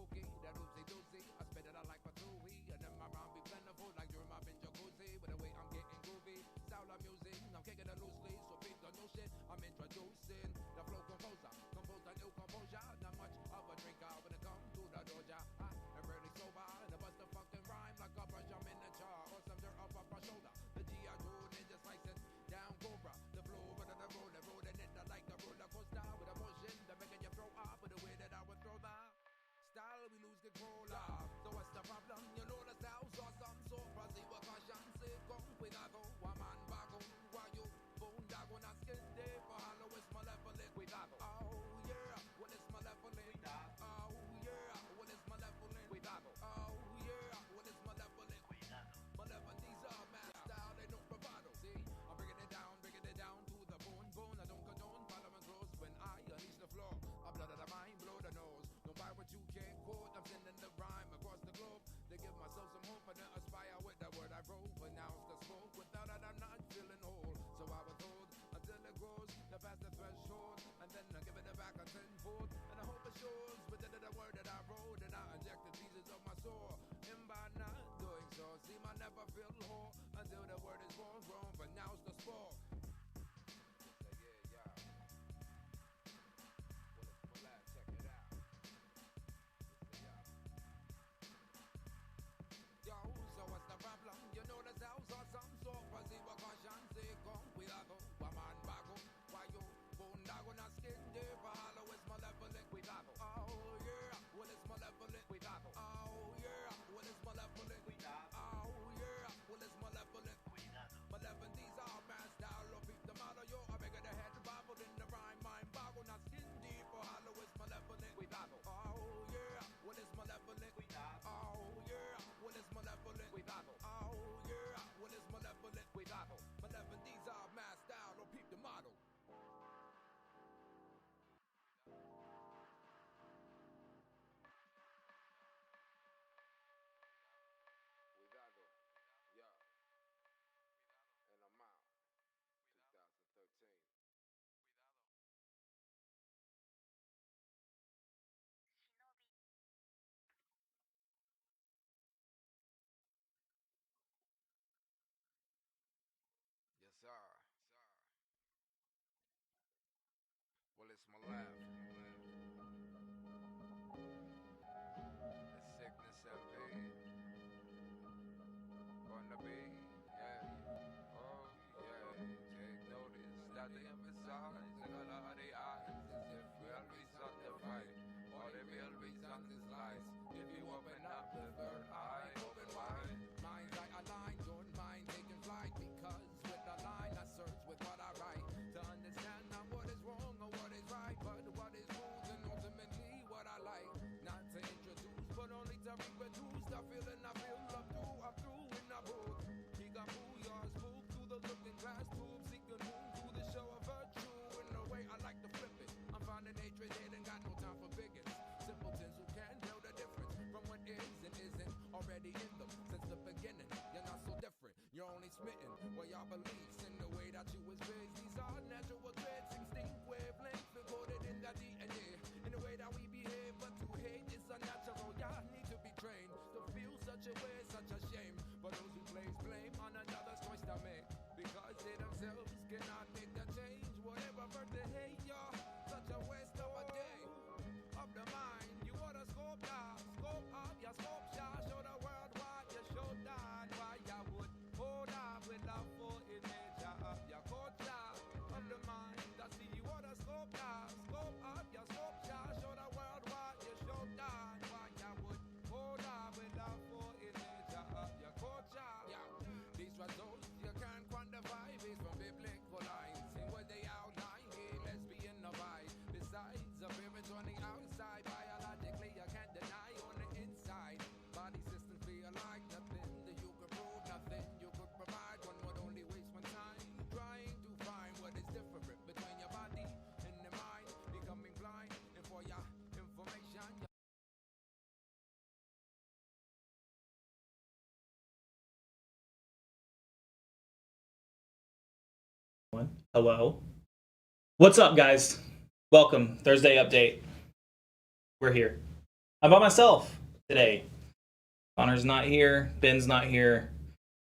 cookie, that oopsie doozy. I spit it out like patooey, and then my rhyme be plentiful like during my bin jacuzzi. With the way I'm getting groovy, style of music, I'm kicking it loosely. So big the new shit, I'm introducing the flow composer. Compose a new composure, not much of a drinker when it comes to the doja. I'm really sober, and I bust a fucking rhyme like a brush, I'm in the jar. Or some dirt up off my shoulder. The G.I. Joe ninja slicing down Cobra. The flow, but the rolling it like a roller coaster. With emotion, the making you throw up. With the way that I would throw the style, we lose control of. So what's the problem? You know the style's awesome. So fuzzy, what caution, say, come with a go. One man bago, why you boondago, not skin day for hollow, it's malevolent. Cuidado. Oh yeah, well it's malevolent. Cuidado. Oh yeah, well it's malevolent. Cuidado. Oh yeah, well it's malevolent. Cuidado. Malevolent, these are mad style, they don't bravado. See, I'm bringing it down to the bone. I don't condone following close when I unleash the floor. I blood of the mind, blow the nose. Don't buy what you can't quote. I'm sending the rhyme across the globe to give myself some hope and to aspire with the word I wrote. But now it's the smoke. Without it, I'm not feeling whole. So I was told until it grows, the past the threshold, and then I give it back a tenfold. And I hope it shows within the word that I wrote, and I injected pieces of my soul. And by not doing so, seem I never feel whole until the word is born grown. But now it's the spore. Yo, so what's the problem? You know the sounds awesome. So fuzzy, what caution, say, come cuidado. Waman bago, why you boondago, not skin deep. Hollow is malevolent. Cuidado. Oh yeah, well it's malevolent. Cuidado. Oh yeah, well it's malevolent. Cuidado. Oh yeah, well it's malevolent. Cuidado. Malevolent, these are man style. Or beat the model, yo. I make it a head bobble in the rhyme. Mind boggle, not skin deep. Hollow is malevolent. Cuidado. Oh yeah, well it's malevolent. Cuidado. Oh yeah, well it's malevolent. Cuidado. Oh yeah, well it's malevolent. Cuidado. Malevolent, these are my style. Don't peep the model. Cuidado. Yeah. And I'm out. 2013. Yes, sir. Well, it's my laugh. It's sickness and pain. Gonna be, yeah. Oh, yeah. Take notice that they emphasize the color of the eyes as if real reason to fight. All the real reasons is lies. If you open up the third eye, open wide. Minds I align, don't mind taking flight. Because with the line I search with what I write. To understand not what is wrong or what is right, but what is rules and ultimately what I like. Not to introduce, but only to reproduce the feeling I feel up through. I'm through in the booth. He got boo, yours move through the looking glass tube. Seeking move through the show of virtue. In the way I like to flip it. I'm finding hatred, they ain't got no time for bigots. Simpletons who can't tell the difference from what is and isn't already in them since the beginning. You're not so different, you're only smitten. Well, y'all beliefs in the way that you was raised. These are natural traits, instinct wavelengths, recorded in the DNA. In the way that we behave, but to hate is unnatural. Y'all need to be trained to feel such a way, such a shame. But those who place blame on another's choice to make, because they themselves cannot make the change. Whatever birth they hate, y'all, such a waste of a day. Of the mind, you wanna scope down, scope up your sculpture, show the world what you showed down. Why you would hold up with love for image of your culture. Of the mind, I see you wanna scope down, scope up your sculpture, show the world what you showed down. Why you would hold up with love for image of your culture. Yeah, these results you can't quantify based from biblical lines. See what they outline, gay, lesbian, no bi. Besides, appearance on the outside, biologically you can't deny on the inside. Body systems feel like nothing that you could prove, nothing you could provide. One would only waste one time trying to find what is different between your body and the mind. Becoming blind, and for your information. Hello. What's up, guys? Welcome. Thursday update. We're here. I'm by myself today. Connor's not here. Ben's not here.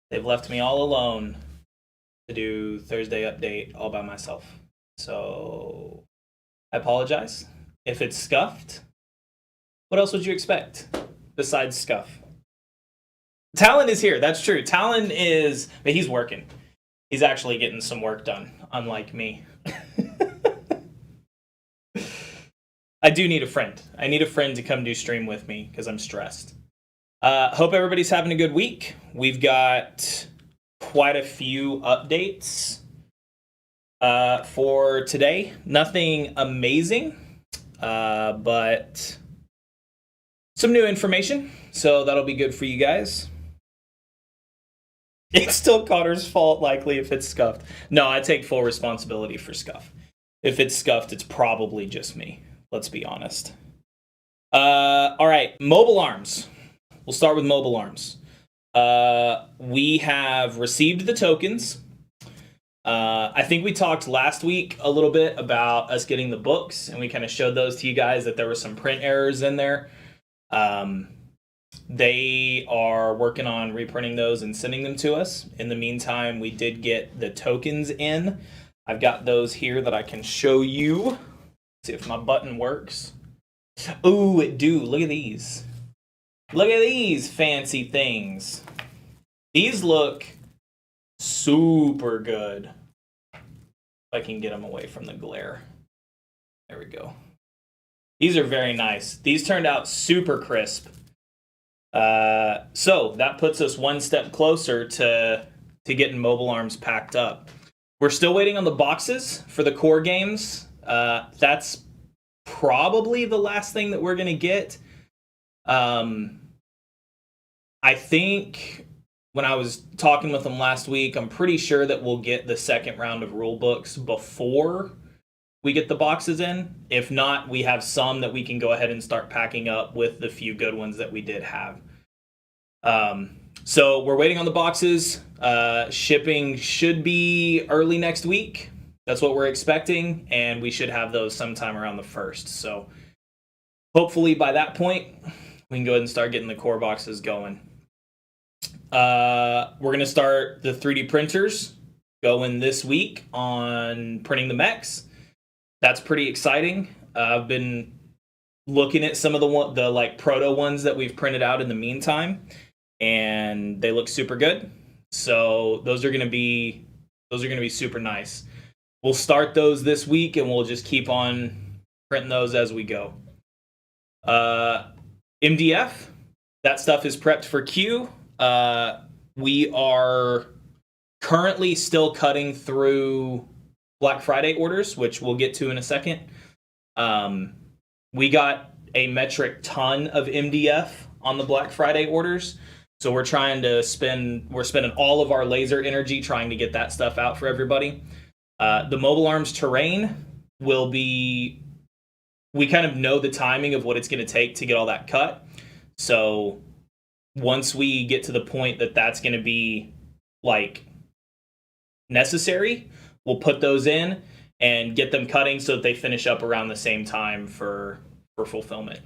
They've left me all alone to do Thursday update all by myself. So I apologize. If it's scuffed, what else would you expect besides scuff? Talon is here. That's true. Talon is, but he's working. He's actually getting some work done, unlike me. I do need a friend. I need a friend to come do stream with me because I'm stressed. Hope everybody's having a good week. We've got quite a few updates for today. Nothing amazing, but some new information. So that'll be good for you guys. It's still Connor's fault, likely, if it's scuffed. No, I take full responsibility for scuff. If it's scuffed, it's probably just me. Let's be honest. All right, mobile arms. We'll start with mobile arms. We have received the tokens. I think we talked last week a little bit about us getting the books, and we kind of showed those to you guys that there were some print errors in there. They are working on reprinting those and sending them to us. In the meantime, we did get the tokens in. I've got those here that I can show you. See if my button works. Ooh, it do. Look at these. Look at these fancy things. These look super good. If I can get them away from the glare. There we go. These are very nice. These turned out super crisp. So that puts us one step closer to getting mobile arms packed up. We're still waiting on the boxes for the core games. That's probably the last thing that we're going to get. I think when I was talking with them last week, I'm pretty sure that we'll get the second round of rule books before we get the boxes in. If not, we have some that we can go ahead and start packing up with the few good ones that we did have. So we're waiting on the boxes. Shipping should be early next week. That's what we're expecting, and we should have those sometime around the 1st. So hopefully by that point, we can go ahead and start getting the core boxes going. We're going to start the 3D printers going this week on printing the mechs. That's pretty exciting. I've been looking at some of the like proto ones that we've printed out in the meantime, and they look super good. So those are going to be super nice. We'll start those this week, and we'll just keep on printing those as we go. MDF, that stuff is prepped for Q. We are currently still cutting through Black Friday orders, which we'll get to in a second. We got a metric ton of MDF on the Black Friday orders, so we're spending all of our laser energy trying to get that stuff out for everybody. The mobile arms terrain will be, we kind of know the timing of what it's going to take to get all that cut. So once we get to the point that that's going to be like necessary, we'll put those in and get them cutting so that they finish up around the same time for fulfillment.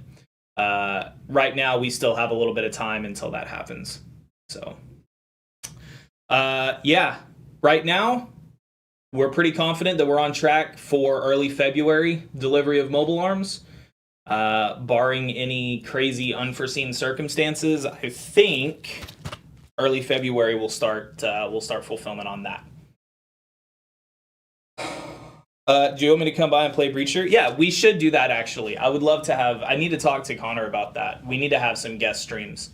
Right now, we still have a little bit of time until that happens. So, yeah, right now, we're pretty confident that we're on track for early February delivery of mobile arms. Barring any crazy unforeseen circumstances, I think early February we'll start fulfillment on that. Do you want me to come by and play Breacher? Yeah, we should do that, actually. I would love to I need to talk to Connor about that. We need to have some guest streams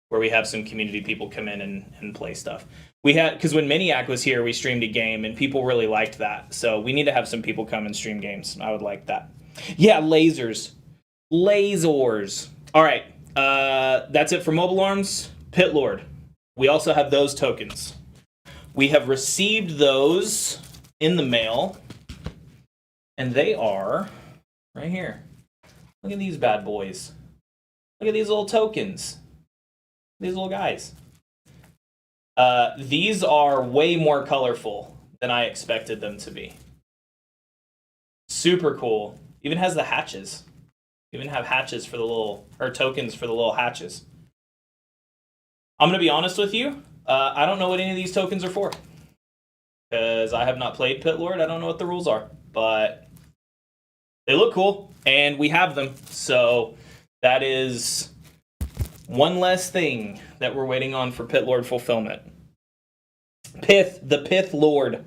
where we have some community people come in and play stuff. Because when Miniac was here, we streamed a game, and people really liked that. So we need to have some people come and stream games. I would like that. Yeah, lasers. Lasers. All right, that's it for mobile arms. Pit Lord. We also have those tokens. We have received those in the mail, and they are right here. Look at these bad boys. Look at these little tokens. These little guys. These are way more colorful than I expected them to be. Super cool. Even has the hatches. We even have hatches for the little, or tokens for the little hatches. I'm going to be honest with you. I don't know what any of these tokens are for. Because I have not played Pit Lord. I don't know what the rules are. But they look cool. And we have them. So that is one less thing that we're waiting on for Pit Lord fulfillment. The Pith Lord.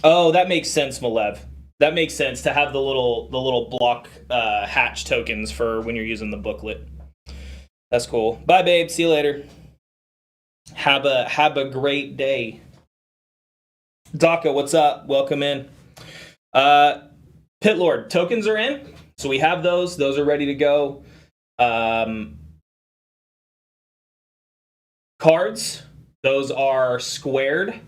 Oh, that makes sense, Malev. That makes sense to have the little block hatch tokens for when you're using the booklet. That's cool. Bye, babe. See you later. Have a great day. Daka, what's up? Welcome in. Pit Lord tokens are in, so we have those. Those are ready to go. Cards, those are squared,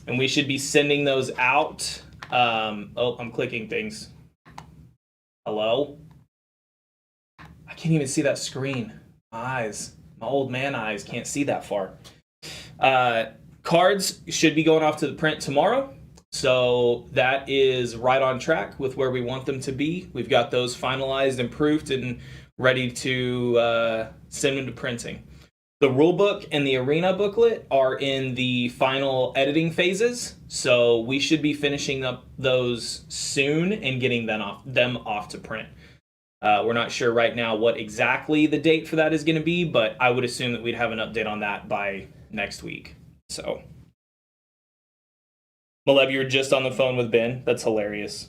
and we should be sending those out. Oh, I'm clicking things. Hello? I can't even see that screen. My eyes. My old man eyes can't see that far. Cards should be going off to the print tomorrow. So that is right on track with where we want them to be. We've got those finalized and proofed and ready to send them to printing. The rulebook and the arena booklet are in the final editing phases, so we should be finishing up those soon and getting them off to print. We're not sure right now what exactly the date for that is going to be, but I would assume that we'd have an update on that by next week. So, Malev, you're just on the phone with Ben. That's hilarious.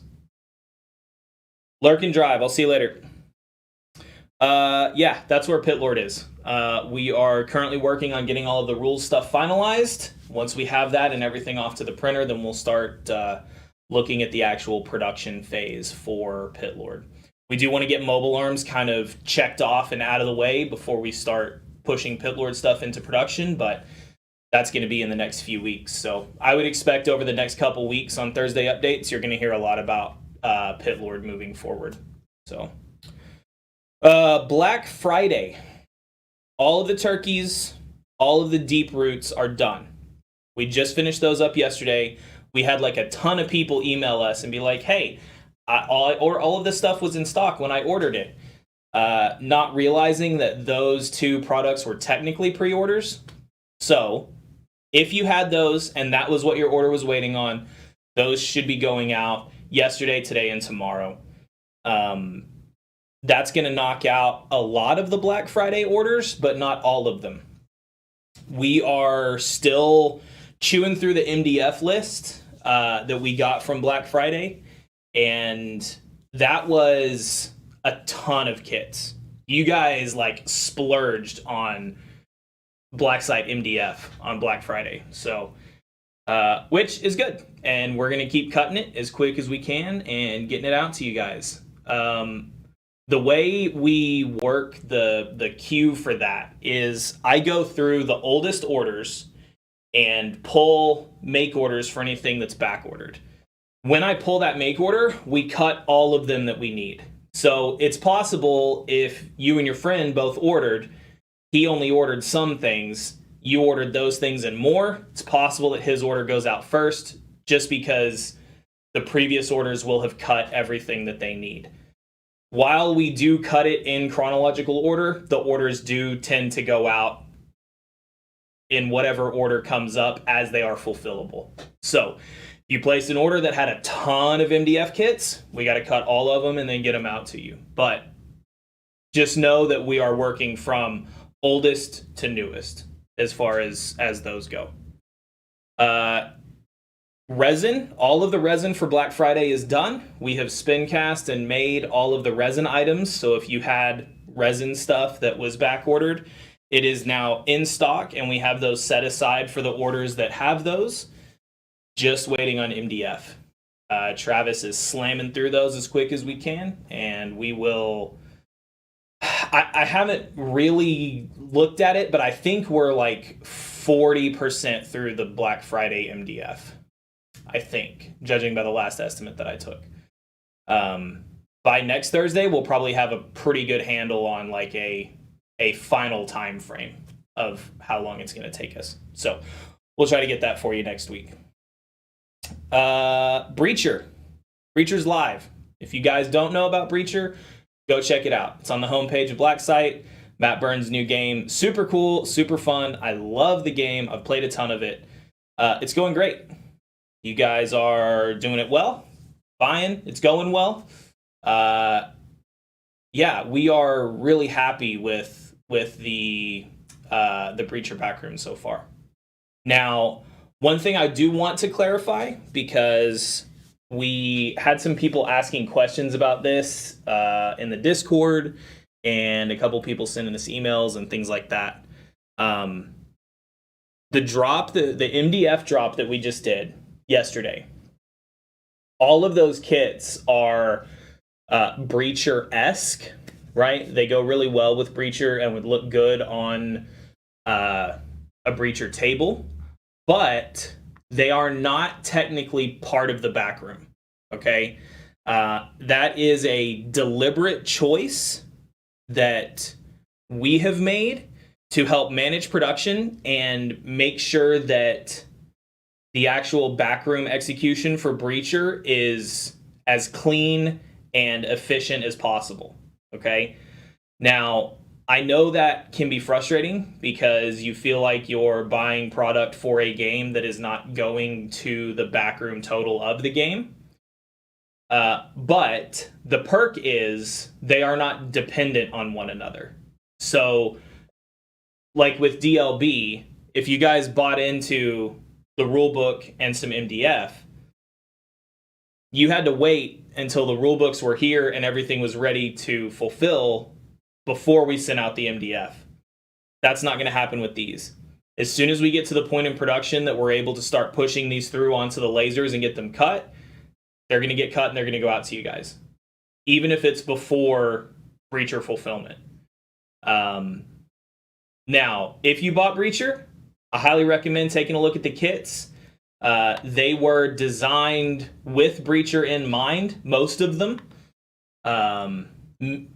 Lurk and Drive. I'll see you later. Yeah, that's where Pit Lord is. We are currently working on getting all of the rules stuff finalized. Once we have that and everything off to the printer, then we'll start looking at the actual production phase for Pit Lord. We do want to get mobile arms kind of checked off and out of the way before we start pushing Pit Lord stuff into production, but that's going to be in the next few weeks. So I would expect over the next couple weeks on Thursday updates, you're going to hear a lot about Pit Lord moving forward. So Black Friday. All of the turkeys, all of the deep roots are done. We just finished those up yesterday. We had like a ton of people email us and be like, hey, all of this stuff was in stock when I ordered it. Not realizing that those two products were technically pre-orders. So if you had those and that was what your order was waiting on, those should be going out yesterday, today, and tomorrow. That's going to knock out a lot of the Black Friday orders, but not all of them. We are still chewing through the MDF list that we got from Black Friday, and that was a ton of kits. You guys like splurged on Blacksite MDF on Black Friday, so which is good, and we're going to keep cutting it as quick as we can and getting it out to you guys. The way we work the queue for that is I go through the oldest orders and pull make orders for anything that's back ordered. When I pull that make order, we cut all of them that we need. So it's possible if you and your friend both ordered, he only ordered some things, you ordered those things and more, it's possible that his order goes out first just because the previous orders will have cut everything that they need. While we do cut it in chronological order, the orders do tend to go out in whatever order comes up as they are fulfillable. So, you placed an order that had a ton of MDF kits, we got to cut all of them and then get them out to you. But just know that we are working from oldest to newest as far as those go. Resin, all of the resin for Black Friday is done. We have spin cast and made all of the resin items. So if you had resin stuff that was back ordered, it is now in stock and we have those set aside for the orders that have those. Just waiting on MDF. Travis is slamming through those as quick as we can, and we will. I haven't really looked at it, but I think we're like 40% through the Black Friday MDF. I think, judging by the last estimate that I took. By next Thursday, we'll probably have a pretty good handle on like a final time frame of how long it's going to take us. So we'll try to get that for you next week. Breacher. Breacher's live. If you guys don't know about Breacher, go check it out. It's on the homepage of Blacksite. Matt Burns' new game. Super cool, super fun. I love the game. I've played a ton of it. It's going great. You guys are doing it well. Buying. It's going well. Yeah, we are really happy with the Breacher backroom so far. Now, one thing I do want to clarify, because we had some people asking questions about this in the Discord, and a couple people sending us emails and things like that. The drop, the MDF drop that we just did yesterday, all of those kits are Breacher-esque, right? They go really well with Breacher and would look good on a Breacher table, but they are not technically part of the backroom, okay? That is a deliberate choice that we have made to help manage production and make sure that the actual backroom execution for Breacher is as clean and efficient as possible, okay? Now, I know that can be frustrating because you feel like you're buying product for a game that is not going to the backroom total of the game. But the perk is they are not dependent on one another. So, like with DLB, if you guys bought into the rulebook and some MDF, you had to wait until the rulebooks were here and everything was ready to fulfill before we sent out the MDF. That's not going to happen with these. As soon as we get to the point in production that we're able to start pushing these through onto the lasers and get them cut, they're going to get cut and they're going to go out to you guys, even if it's before Breacher fulfillment. Now, if you bought Breacher, I highly recommend taking a look at the kits. They were designed with Breacher in mind, most of them,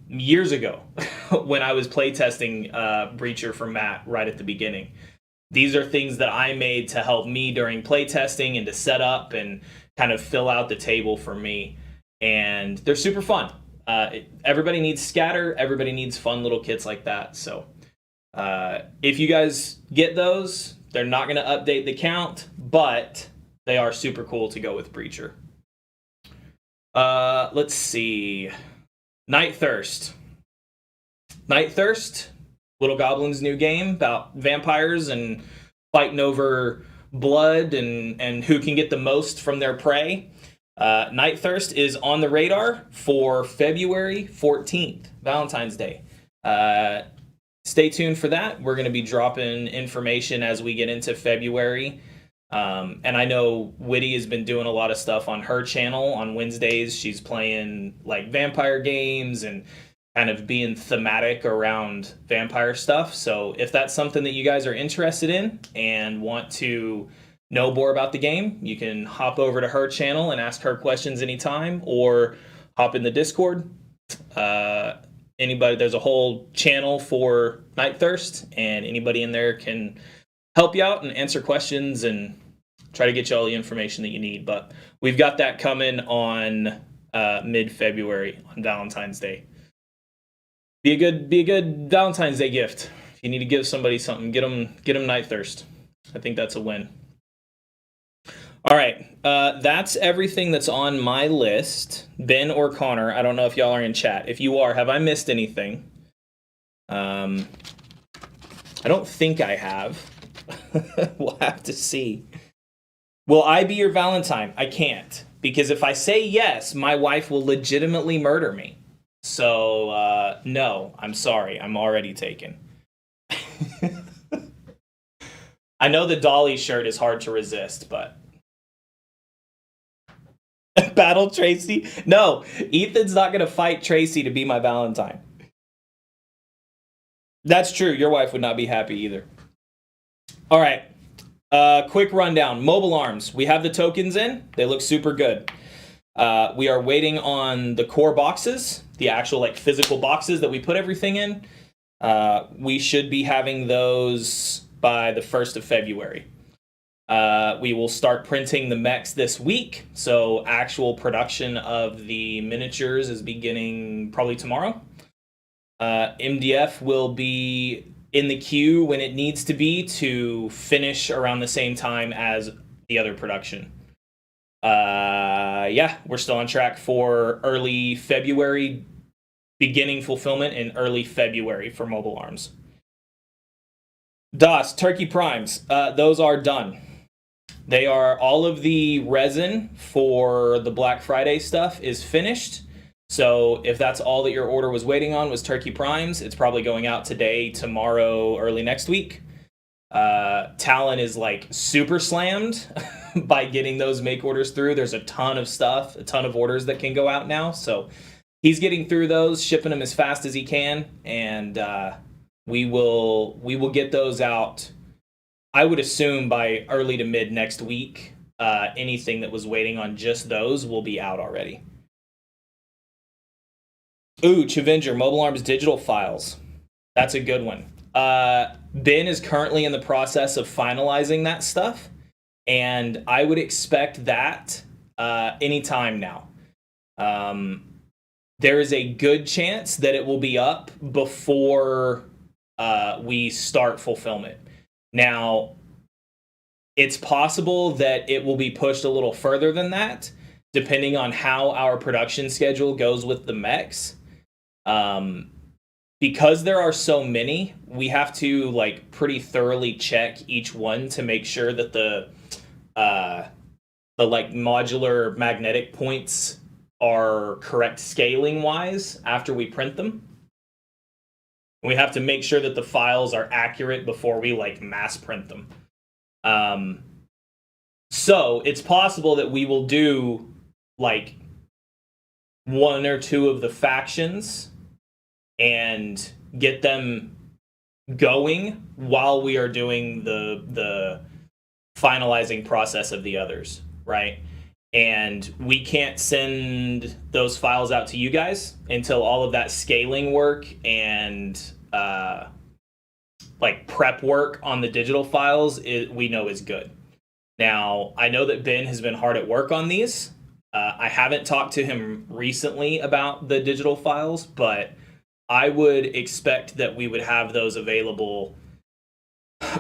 years ago when I was playtesting Breacher for Matt right at the beginning. These are things that I made to help me during playtesting and to set up and kind of fill out the table for me. And they're super fun. Everybody needs scatter. Everybody needs fun little kits like that. So if you guys get those, they're not going to update the count, but they are super cool to go with Breacher. Let's see. Night Thirst. Night Thirst, Little Goblin's new game about vampires and fighting over blood and who can get the most from their prey. Night Thirst is on the radar for February 14th, Valentine's Day. Stay tuned for that. We're going to be dropping information as we get into February. And I know Whitty has been doing a lot of stuff on her channel on Wednesdays. She's playing like vampire games and kind of being thematic around vampire stuff. So if that's something that you guys are interested in and want to know more about the game, you can hop over to her channel and ask her questions anytime, or hop in the Discord. Anybody, there's a whole channel for Night Thirst, and anybody in there can help you out and answer questions and try to get you all the information that you need. But we've got that coming on mid-February on Valentine's Day. Be a good Valentine's Day gift. If you need to give somebody something, get them Night Thirst. I think that's a win. All right, that's everything that's on my list. Ben or Connor, I don't know if y'all are in chat. If you are, have I missed anything? I don't think I have. We'll have to see. Will I be your Valentine? I can't, because if I say yes, my wife will legitimately murder me. So, no, I'm sorry. I'm already taken. I know the Dolly shirt is hard to resist, but... Battle Tracy? No, Ethan's not going to fight Tracy to be my Valentine. That's true. Your wife would not be happy either. All right. Quick rundown. Mobile arms. We have the tokens in. They look super good. We are waiting on the core boxes, the actual like physical boxes that we put everything in. We should be having those by the 1st of February. We will start printing the mechs this week, so actual production of the miniatures is beginning probably tomorrow. MDF will be in the queue when it needs to be to finish around the same time as the other production. Yeah, we're still on track for early February, beginning fulfillment in early February for Mobile Arms. DOS, Turkey Primes, those are done. They are, all of the resin for the Black Friday stuff is finished. So if that's all that your order was waiting on was Turkey Primes, it's probably going out today, tomorrow, early next week. Talon is like super slammed by getting those make orders through. There's a ton of stuff, a ton of orders that can go out now. So he's getting through those, shipping them as fast as he can, and we will get those out, I would assume, by early to mid next week. Anything that was waiting on just those will be out already. Ooh, Chavenger, Mobile Arms digital files. That's a good one. Ben is currently in the process of finalizing that stuff, and I would expect that anytime now. There is a good chance that it will be up before we start fulfillment. Now, it's possible that it will be pushed a little further than that, depending on how our production schedule goes with the mechs. Because there are so many, we have to like pretty thoroughly check each one to make sure that the like modular magnetic points are correct scaling wise after we print them. We have to make sure that the files are accurate before we like mass print them. So it's possible that we will do like one or two of the factions and get them going while we are doing the finalizing process of the others, right? And we can't send those files out to you guys until all of that scaling work and like prep work on the digital files we know is good. Now, I know that Ben has been hard at work on these. I haven't talked to him recently about the digital files, but I would expect that we would have those available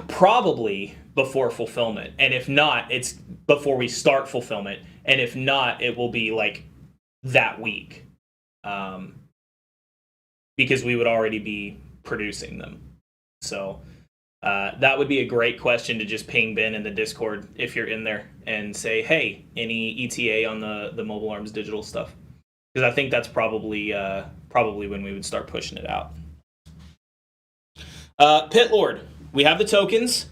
probably before fulfillment. And if not, it's before we start fulfillment. And if not, it will be like that week. Because we would already be producing them. So that would be a great question to just ping Ben in the Discord if you're in there and say, hey, any ETA on the Mobile Arms digital stuff? Because I think that's probably when we would start pushing it out. Pit Lord, we have the tokens.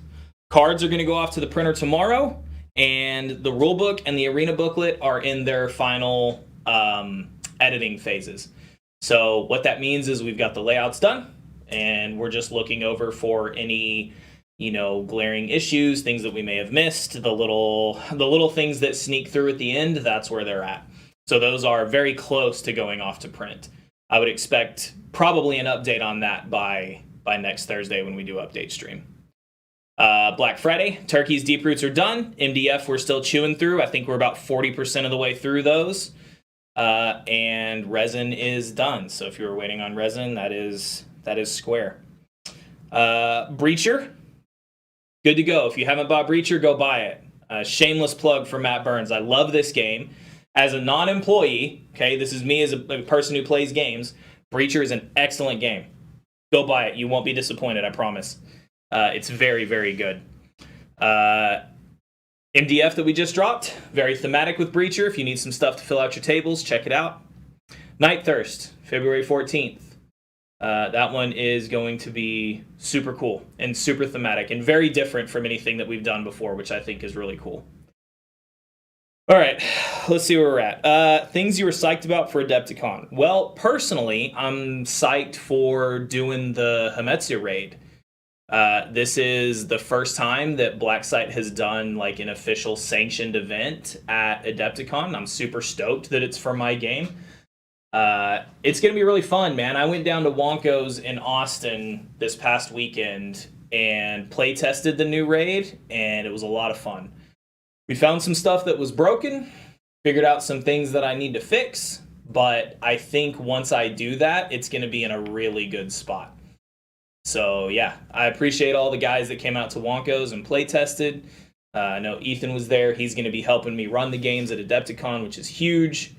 Cards are going to go off to the printer tomorrow, and the rulebook and the arena booklet are in their final editing phases. So what that means is we've got the layouts done, and we're just looking over for any, glaring issues, things that we may have missed, the little things that sneak through at the end. That's where they're at. So those are very close to going off to print. I would expect probably an update on that by next Thursday when we do update stream. Black Friday, Turkey's deep roots are done. MDF we're still chewing through. I think we're about 40% of the way through those. And resin is done. So if you were waiting on resin, that is square. Breacher, good to go. If you haven't bought Breacher, go buy it. Shameless plug for Matt Burns. I love this game. As a non-employee, okay, this is me as a person who plays games, Breacher is an excellent game. Go buy it. You won't be disappointed, I promise. It's very, very good. MDF that we just dropped, very thematic with Breacher. If you need some stuff to fill out your tables, check it out. Night Thirst, February 14th. That one is going to be super cool and super thematic and very different from anything that we've done before, which I think is really cool. All right, let's see where we're at. Things you were psyched about for Adepticon. Well, personally, I'm psyched for doing the Hametsu raid. This is the first time that Blacksite has done like an official sanctioned event at Adepticon. I'm super stoked that it's for my game. It's going to be really fun, man. I went down to Wonko's in Austin this past weekend, and play tested the new raid, and it was a lot of fun. We found some stuff that was broken, figured out some things that I need to fix, but I think once I do that, it's going to be in a really good spot. So yeah, I appreciate all the guys that came out to Wonkos and play tested. I know Ethan was there. He's going to be helping me run the games at Adepticon, which is huge.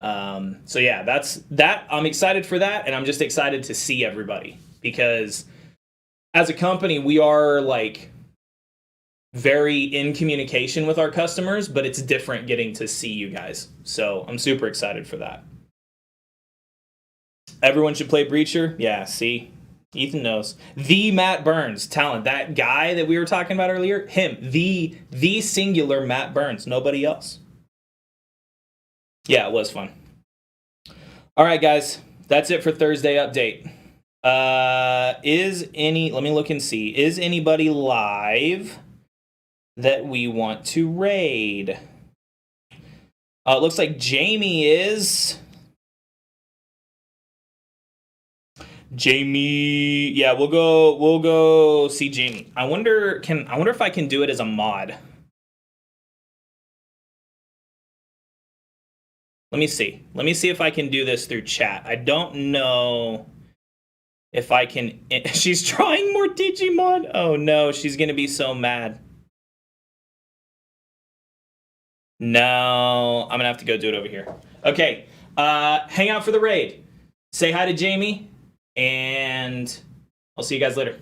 So yeah, that's that. I'm excited for that, and I'm just excited to see everybody, because as a company, we are like very in communication with our customers, but it's different getting to see you guys. So I'm super excited for that. Everyone should play Breacher. Yeah, see, Ethan knows. The Matt Burns, talent. That guy that we were talking about earlier, him, the singular Matt Burns, nobody else. Yeah, it was fun. All right, guys, that's it for Thursday update. Let me look and see. Is anybody live that we want to raid? It looks like Jamie is. Jamie, yeah, we'll go see Jamie. I wonder if I can do it as a mod. Let me see. Let me see if I can do this through chat. I don't know if I can. She's trying more Digimon. Oh no, she's gonna be so mad. No, I'm gonna have to go do it over here. Okay, hang out for the raid. Say hi to Jamie, and I'll see you guys later.